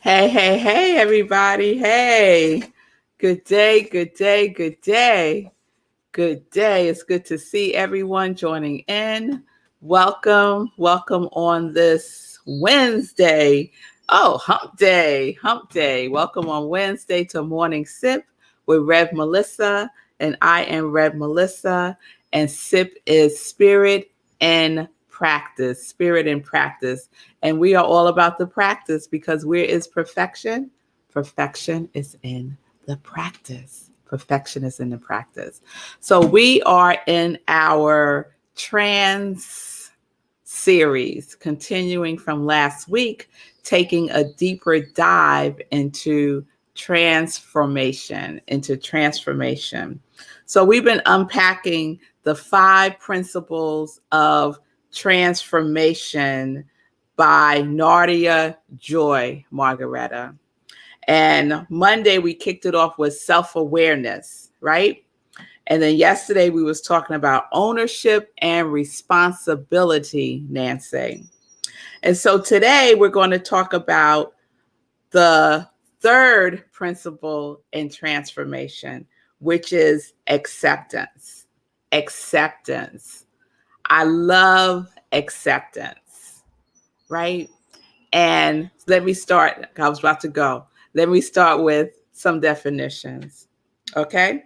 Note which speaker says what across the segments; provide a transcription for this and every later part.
Speaker 1: Hey, hey, hey, everybody. Hey, good day, good day, good day. Good day. It's good to see everyone joining in. Welcome on this Wednesday. Oh, hump day, hump day. Welcome on Wednesday to Morning Sip with Rev Melissa. And I am Rev Melissa. And Sip is Spirit and Practice. Spirit and Practice. And we are all about the practice because where is perfection? Perfection is in the practice. Perfection is in the practice. So we are in our trans series, continuing from last week, taking a deeper dive into transformation. So we've been unpacking the 5 principles of transformation by Nadia Joy Margareta. And Monday we kicked it off with self-awareness, right? And then yesterday we was talking about ownership and responsibility, Nancy. And so today we're going to talk about the third principle in transformation, which is acceptance. Acceptance. I love acceptance, right? And let me start. I was about to go. Let me start with some definitions. Okay?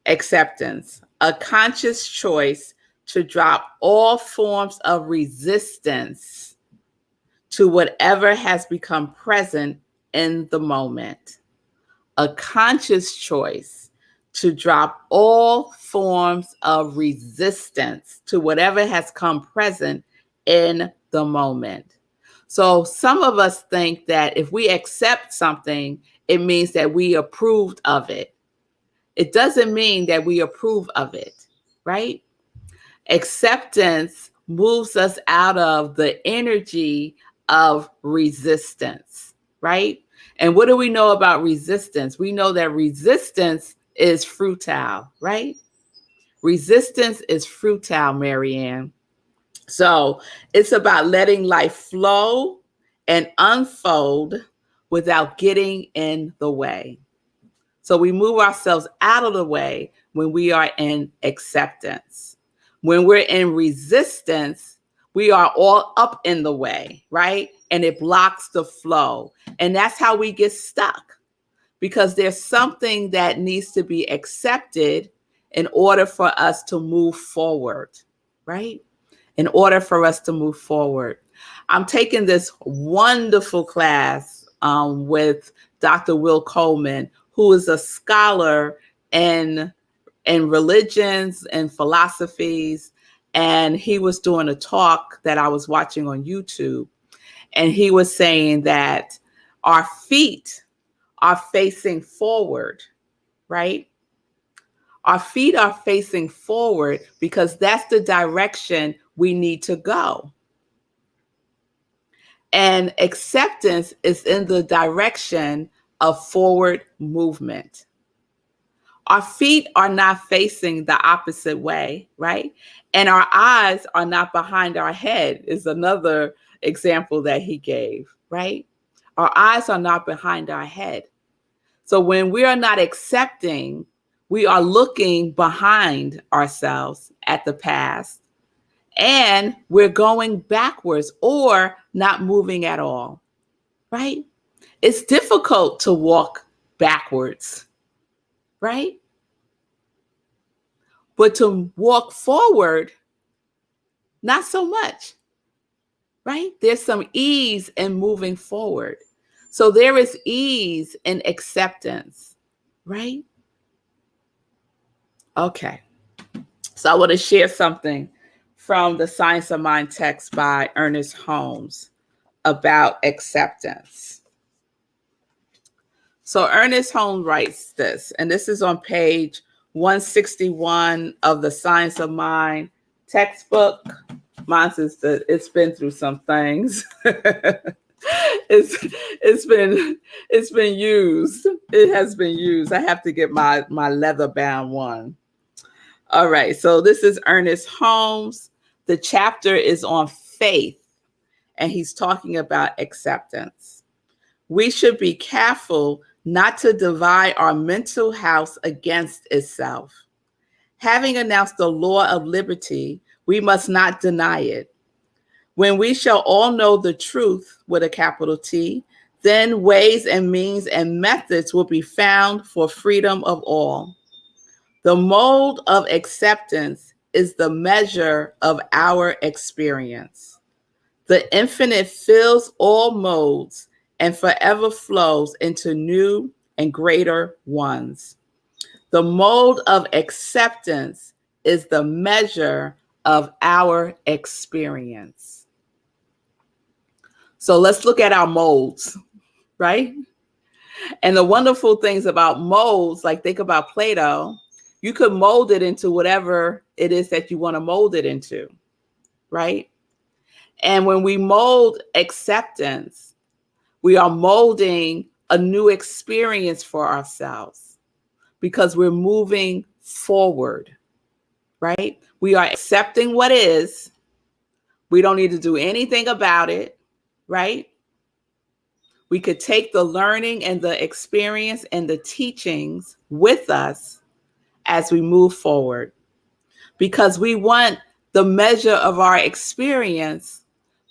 Speaker 1: Acceptance. A conscious choice to drop all forms of resistance to whatever has become present in the moment. A conscious choice to drop all forms of resistance to whatever has come present in the moment. So some of us think that if we accept something, it means that we approved of it. It doesn't mean that we approve of it, right? Acceptance moves us out of the energy of resistance, right? And what do we know about resistance? We know that resistance is futile, right? Resistance is futile, Marianne. So it's about letting life flow and unfold without getting in the way. So we move ourselves out of the way when we are in acceptance. When we're in resistance, we are all up in the way, right? And it blocks the flow. And that's how we get stuck, because there's something that needs to be accepted in order for us to move forward, right? In order for us to move forward. I'm taking this wonderful class with Dr. Will Coleman, who is a scholar in religions and philosophies. And he was doing a talk that I was watching on YouTube. And he was saying that our feet are facing forward, right? Our feet are facing forward because that's the direction we need to go. And acceptance is in the direction of forward movement. Our feet are not facing the opposite way, right? And our eyes are not behind our head is another example that he gave, right? Our eyes are not behind our head. So when we are not accepting, we are looking behind ourselves at the past, and we're going backwards or not moving at all, right? It's difficult to walk backwards, right? But to walk forward, not so much, right? There's some ease in moving forward. So there is ease in acceptance, right? Okay. So I want to share something from the Science of Mind text by Ernest Holmes about acceptance. So Ernest Holmes writes this, and this is on page 161 of the Science of Mind textbook. Mine's is it's been through some things. it's been used. It has been used. I have to get my leather bound one. All right. So this is Ernest Holmes. The chapter is on faith, and he's talking about acceptance. we should be careful not to divide our mental house against itself. Having announced the law of liberty, we must not deny it. When we shall all know the truth with a capital T, then ways and means and methods will be found for freedom of all. The mold of acceptance is the measure of our experience. The infinite fills all molds and forever flows into new and greater ones. The mold of acceptance is the measure of our experience. So let's look at our molds, right? And the wonderful things about molds, like think about Play-Doh, you could mold it into whatever it is that you want to mold it into, right? And when we mold acceptance, we are molding a new experience for ourselves because we're moving forward, right? We are accepting what is. We don't need to do anything about it, right? We could take the learning and the experience and the teachings with us as we move forward, because we want the measure of our experience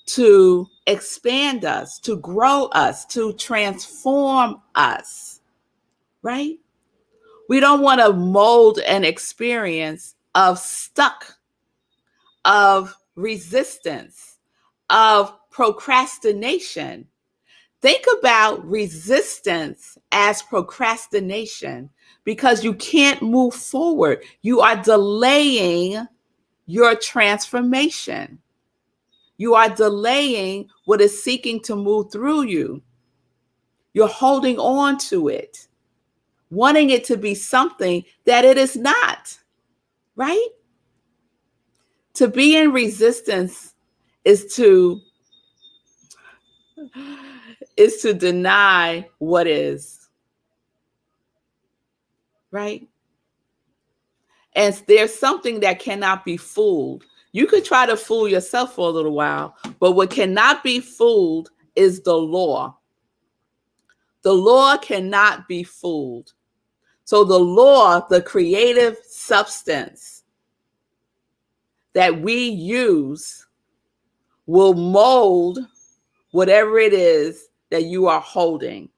Speaker 1: to expand us, to grow us, to transform us, right? We don't want to mold an experience of stuck, of resistance, of procrastination. Think about resistance as procrastination because you can't move forward. You are delaying your transformation. You are delaying what is seeking to move through you. You're holding on to it, wanting it to be something that it is not, right? To be in resistance is to deny what is, right? And there's something that cannot be fooled. You could try to fool yourself for a little while, but what cannot be fooled is the law. The law cannot be fooled. So the law, the creative substance that we use, will mold whatever it is that you are holding.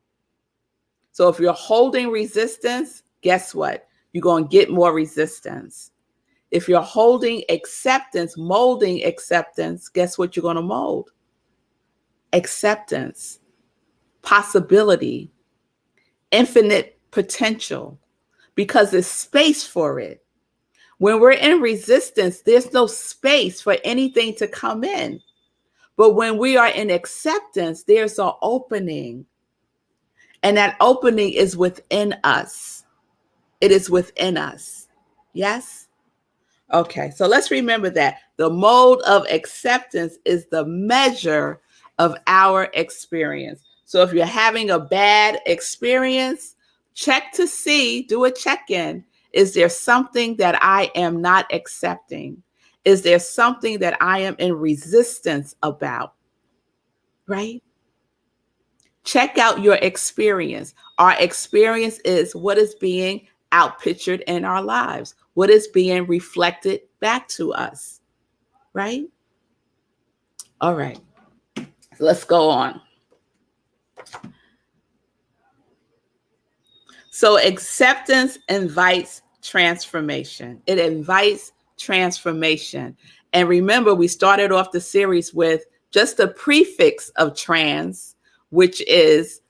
Speaker 1: So if you're holding resistance, guess what? You're going to get more resistance. If you're holding acceptance, molding acceptance, guess what you're going to mold? Acceptance, possibility, infinite potential, because there's space for it. When we're in resistance, there's no space for anything to come in. But when we are in acceptance, there's an opening. And that opening is within us. It is within us. Yes? Okay, so let's remember that. The mode of acceptance is the measure of our experience. So if you're having a bad experience, check to see, do a check-in. Is there something that I am not accepting? Is there something that I am in resistance about? Right? Check out your experience. Our experience is what is being outpictured in our lives, what is being reflected back to us, right? All right, let's go on. So acceptance invites transformation. It invites transformation. And remember, we started off the series with just the prefix of trans, which is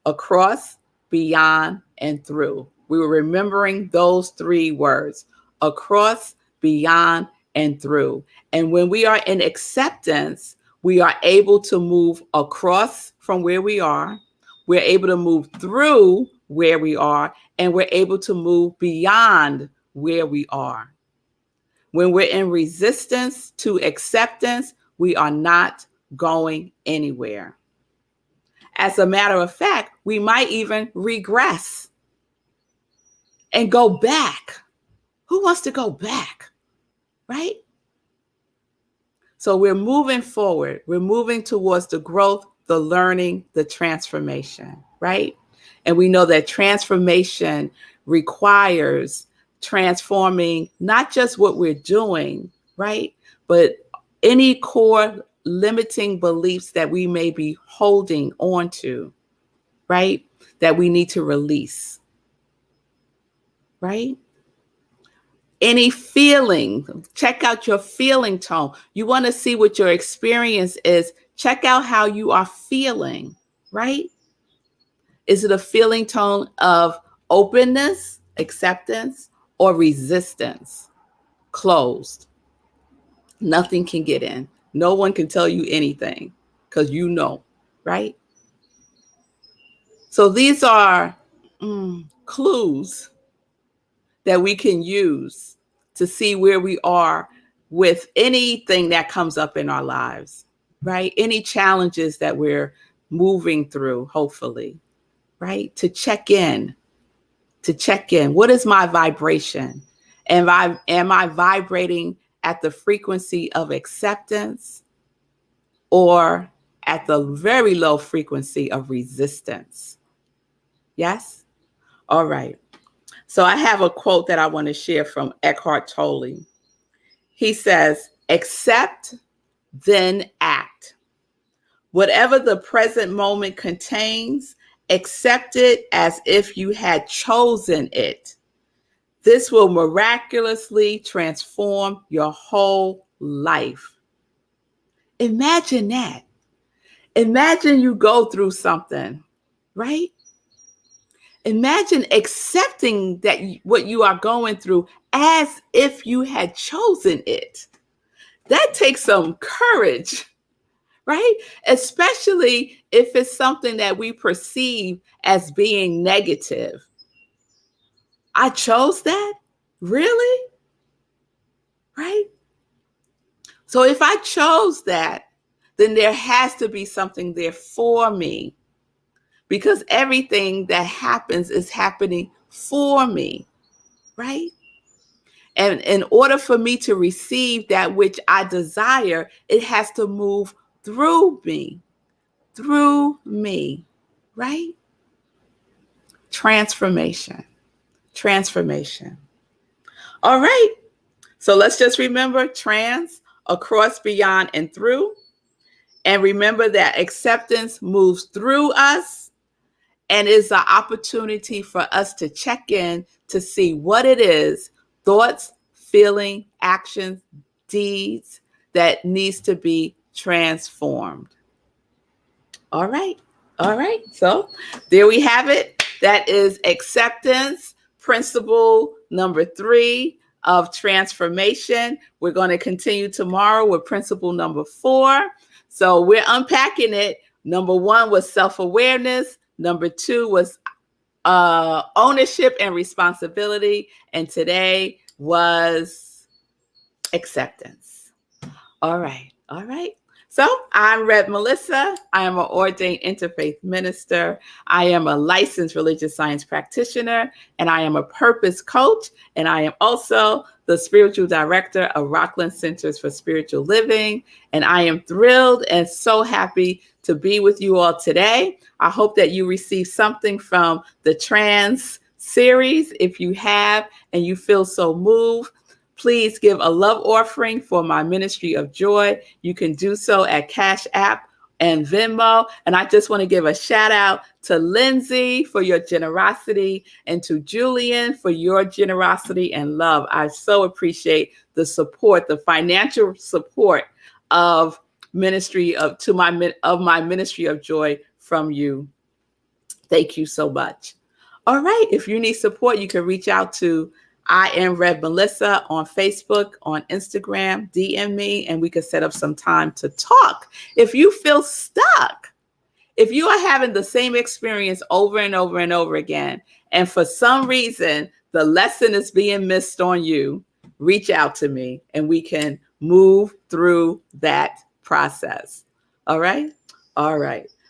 Speaker 1: across, beyond, and through. We were remembering those three words: across, beyond, and through. And when we are in acceptance, we are able to move across from where we are. We're able to move through where we are, and we're able to move beyond where we are. When we're in resistance to acceptance, we are not going anywhere. As a matter of fact, we might even regress and go back. Who wants to go back, right? So we're moving forward. We're moving towards the growth, the learning, the transformation, right? And we know that transformation requires transforming not just what we're doing, right? But any core limiting beliefs that we may be holding on to, right? That we need to release, right? Any feeling, check out your feeling tone. You want to see what your experience is. Check out how you are feeling, right? Is it a feeling tone of openness, acceptance, or resistance? Closed. Nothing can get in. No one can tell you anything because you know, right? So these are clues that we can use to see where we are with anything that comes up in our lives, right? Any challenges that we're moving through, hopefully, right? To check in. What is my vibration? Am I vibrating at the frequency of acceptance or at the very low frequency of resistance? Yes? All right. So I have a quote that I want to share from Eckhart Tolle. He says, accept, then act. Whatever the present moment contains, accept it as if you had chosen it. This will miraculously transform your whole life. Imagine that. Imagine you go through something, right? Imagine accepting that what you are going through as if you had chosen it. That takes some courage, right? Especially if it's something that we perceive as being negative. I chose that? Really? Right? So if I chose that, then there has to be something there for me, because everything that happens is happening for me, right? And in order for me to receive that which I desire, it has to move through me, right? Transformation. All right. So let's just remember trans, across, beyond, and through. And remember that acceptance moves through us and is an opportunity for us to check in to see what it is, thoughts, feeling, actions, deeds that needs to be transformed. All right. So there we have it. That is acceptance, principle number 3 of transformation. We're going to continue tomorrow with principle number 4. So we're unpacking it. Number 1 was self-awareness. Number 2 was ownership and responsibility. And today was acceptance. All right. So I'm Rev Melissa. I am an ordained interfaith minister. I am a licensed religious science practitioner, and I am a purpose coach. And I am also the spiritual director of Rockland Centers for Spiritual Living. And I am thrilled and so happy to be with you all today. I hope that you receive something from the trans series. If you have and you feel so moved, please give a love offering for my ministry of joy. You can do so at Cash App and Venmo. And I just want to give a shout out to Lindsay for your generosity and to Julian for your generosity and love. I so appreciate the support, the financial support of my ministry of joy from you. Thank you so much. All right. If you need support, you can reach out to I am Rev Melissa on Facebook, on Instagram, DM me, and we can set up some time to talk. If you feel stuck, if you are having the same experience over and over and over again, and for some reason the lesson is being missed on you, reach out to me and we can move through that process. All right.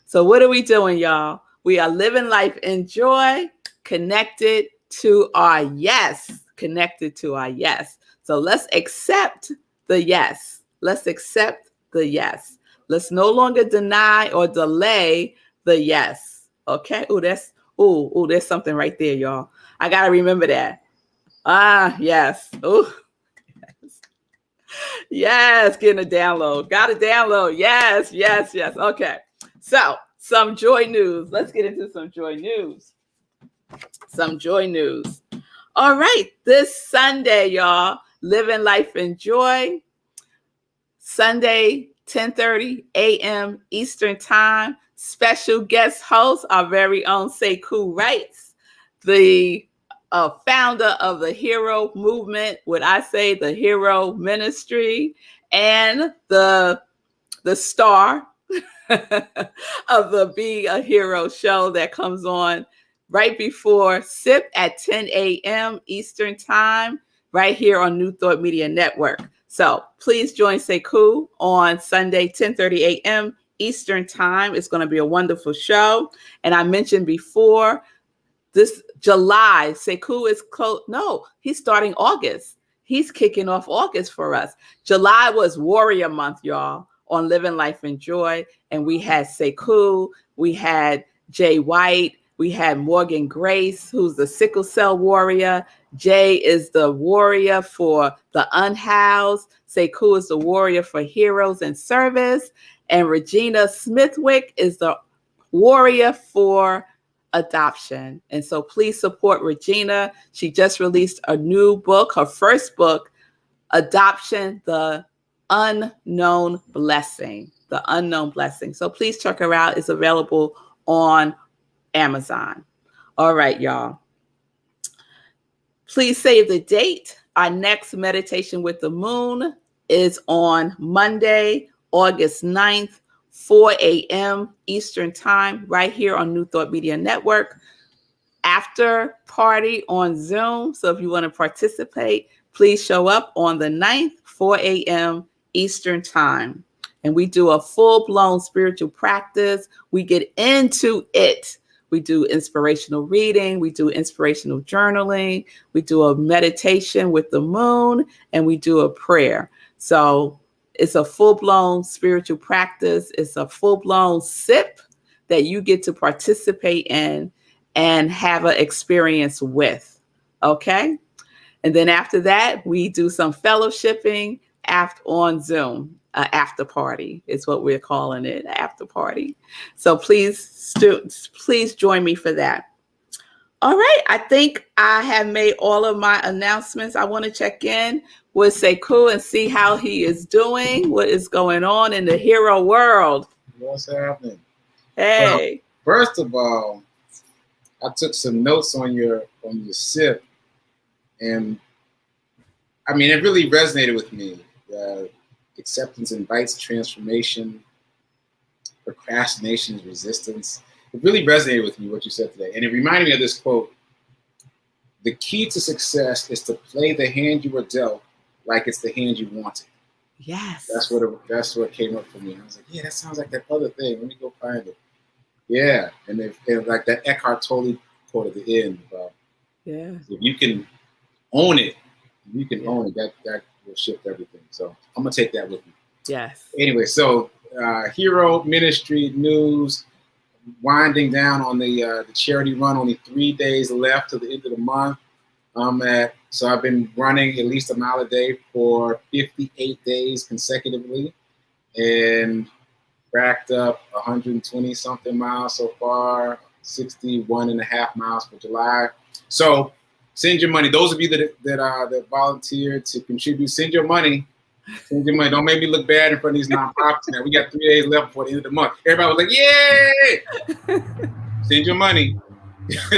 Speaker 1: So what are we doing, y'all? We are living life in joy, connected to our yes. So let's accept the yes. Let's no longer deny or delay the yes. Okay. There's something right there, y'all. I gotta remember that. Yes. Oh, yes, getting a download. Got a download. Yes, yes, yes. Okay. So, some joy news. Let's get into some joy news. Some joy news. All right. This Sunday, y'all, living life in joy. Sunday, 10:30 a.m. Eastern Time. Special guest host, our very own CECU Wrights, the founder of the Hero Movement, would I say the Hero Ministry, and the star of the Be a Hero show that comes on right before SIP at 10 a.m. Eastern Time, right here on New Thought Media Network. So please join CECU on Sunday, 10:30 a.m. Eastern Time. It's going to be a wonderful show. And I mentioned before, this July, CECU is close. No, he's starting August. He's kicking off August for us. July was Warrior Month, y'all, on Living Life in Joy. And we had CECU, we had Jay White, we had Morgan Grace, who's the sickle cell warrior. Jay is the warrior for the unhoused. CECU is the warrior for heroes and service. And Regina Smithwick is the warrior for adoption. And so please support Regina. She just released a new book, her first book, Adoption, the Unknown Blessing. The Unknown Blessing. So please check her out. It's available on Amazon. All right, y'all. Please save the date. Our next meditation with the moon is on Monday, August 9th, 4 a.m. Eastern Time, right here on New Thought Media Network. After party on Zoom. So if you want to participate, please show up on the 9th, 4 a.m. Eastern Time. And we do a full-blown spiritual practice. We get into it. We do inspirational reading. We do inspirational journaling. We do a meditation with the moon, and we do a prayer. So it's a full-blown spiritual practice. It's a full-blown SIP that you get to participate in and have an experience with. Okay? And then after that, we do some fellowshipping on Zoom. After party is what we're calling it, after party. So please join me for that. All right, I think I have made all of my announcements. I want to check in with CECU and see how he is doing, what is going on in the hero world.
Speaker 2: What's happening?
Speaker 1: Hey.
Speaker 2: Well, first of all, I took some notes on your SIP, and I mean, it really resonated with me. Acceptance invites transformation. Procrastination is resistance. It really resonated with me what you said today, and it reminded me of this quote: "The key to success is to play the hand you were dealt like it's the hand you wanted."
Speaker 1: Yes.
Speaker 2: That's what came up for me. I was like, yeah, that sounds like that other thing. Let me go find it. Yeah, and like that Eckhart Tolle quote at the end about, if you can own it, that will shift everything. So I'm gonna take that with me.
Speaker 1: Yes.
Speaker 2: Anyway, so Hero Ministry news, winding down on the charity run. Only 3 days left to the end of the month. So I've been running at least a mile a day for 58 days consecutively, and racked up 120 something miles so far, 61 and a half miles for July. So send your money. Those of you that volunteered to contribute, send your money. Send your money. Don't make me look bad in front of these nonprofits now. We got 3 days left before the end of the month. Everybody was like, yay! Send your money.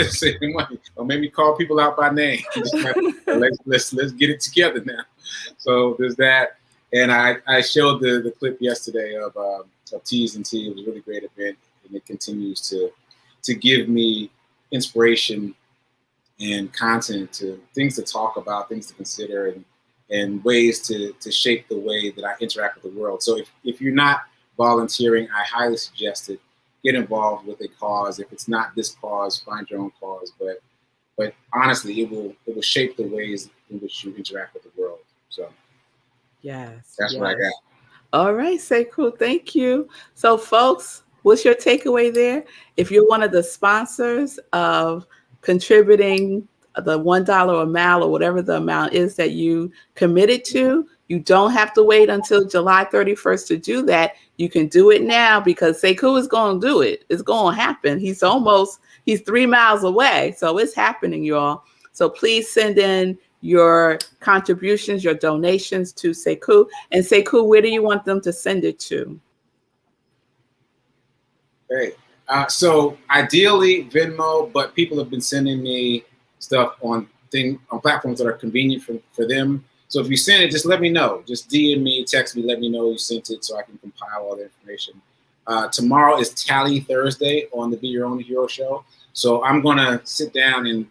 Speaker 2: Send your money. Don't make me call people out by name. Let's get it together now. So there's that. And I showed the clip yesterday of T's and T. It was a really great event, and it continues to give me inspiration and content, to things to talk about, things to consider, and ways to shape the way that I interact with the world. So if you're not volunteering, I highly suggest it. Get involved with a cause. If it's not this cause, find your own cause. But honestly, it will shape the ways in which you interact with the world. So
Speaker 1: yes,
Speaker 2: that's what I got.
Speaker 1: All right, say cool. Thank you. So, folks, what's your takeaway there? If you're one of the sponsors of contributing the $1 amount or whatever the amount is that you committed to, you don't have to wait until July 31st to do that. You can do it now because Sekou is going to do it. It's going to happen. He's 3 miles away. So it's happening, y'all. So please send in your contributions, your donations to Sekou. And Sekou, where do you want them to send it to?
Speaker 2: Great. So ideally Venmo, but people have been sending me stuff on platforms that are convenient for them. So if you send it, just let me know. Just DM me, text me, let me know you sent it so I can compile all the information. Tomorrow is Tally Thursday on the Be Your Own Hero show. So I'm gonna sit down and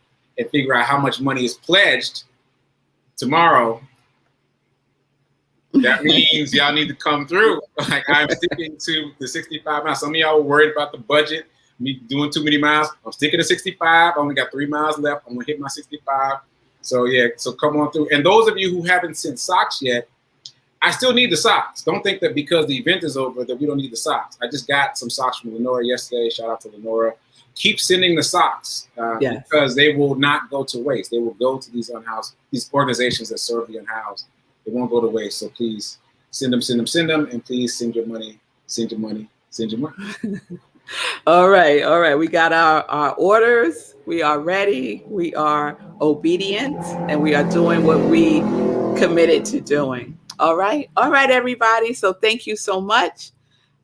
Speaker 2: figure out how much money is pledged tomorrow. That means y'all need to come through. Like, I'm sticking to the 65 miles. Some of y'all were worried about the budget, me doing too many miles. I'm sticking to 65. I only got 3 miles left. I'm gonna hit my 65. So yeah, so come on through. And those of you who haven't sent socks yet, I still need the socks. Don't think that because the event is over that we don't need the socks. I just got some socks from Lenora yesterday. Shout out to Lenora. Keep sending the socks
Speaker 1: Yes.
Speaker 2: because they will not go to waste. They will go to these organizations that serve the unhoused. It won't go to waste. So please send them, and please send your money, send your money.
Speaker 1: All right. We got our orders. We are ready. We are obedient, and we are doing what we committed to doing. All right, everybody. So thank you so much.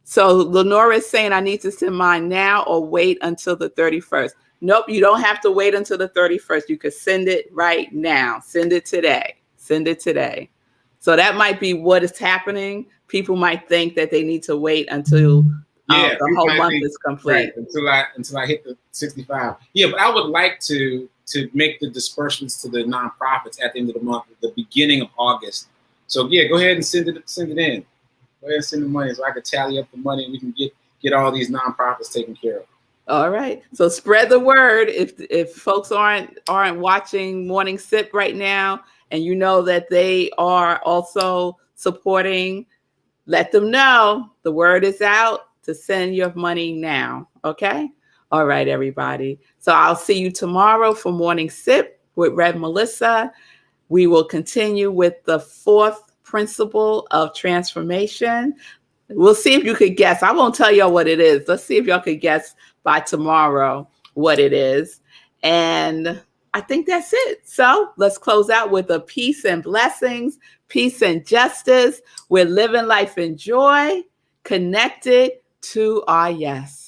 Speaker 1: So Lenora is saying I need to send mine now or wait until the 31st. Nope, you don't have to wait until the 31st. You could send it right now. Send it today. So that might be what is happening. People might think that they need to wait until the whole month is complete.
Speaker 2: Right, until I hit the 65. Yeah, but I would like to make the disbursements to the nonprofits at the end of the month, at the beginning of August. So yeah, go ahead and send it in. Go ahead and send the money so I can tally up the money and we can get all these nonprofits taken care of.
Speaker 1: All right. So spread the word. If folks aren't watching Morning Sip right now, and you know that they are also supporting, let them know the word is out to send your money now. Okay. All right, everybody. So I'll see you tomorrow for Morning Sip with Rev Melissa. We will continue with the 4th principle of transformation. We'll see if you could guess. I won't tell y'all what it is. Let's see if y'all could guess by tomorrow what it is. And I think that's it. So let's close out with a peace and blessings, peace and justice. We're living life in joy, connected to our yes.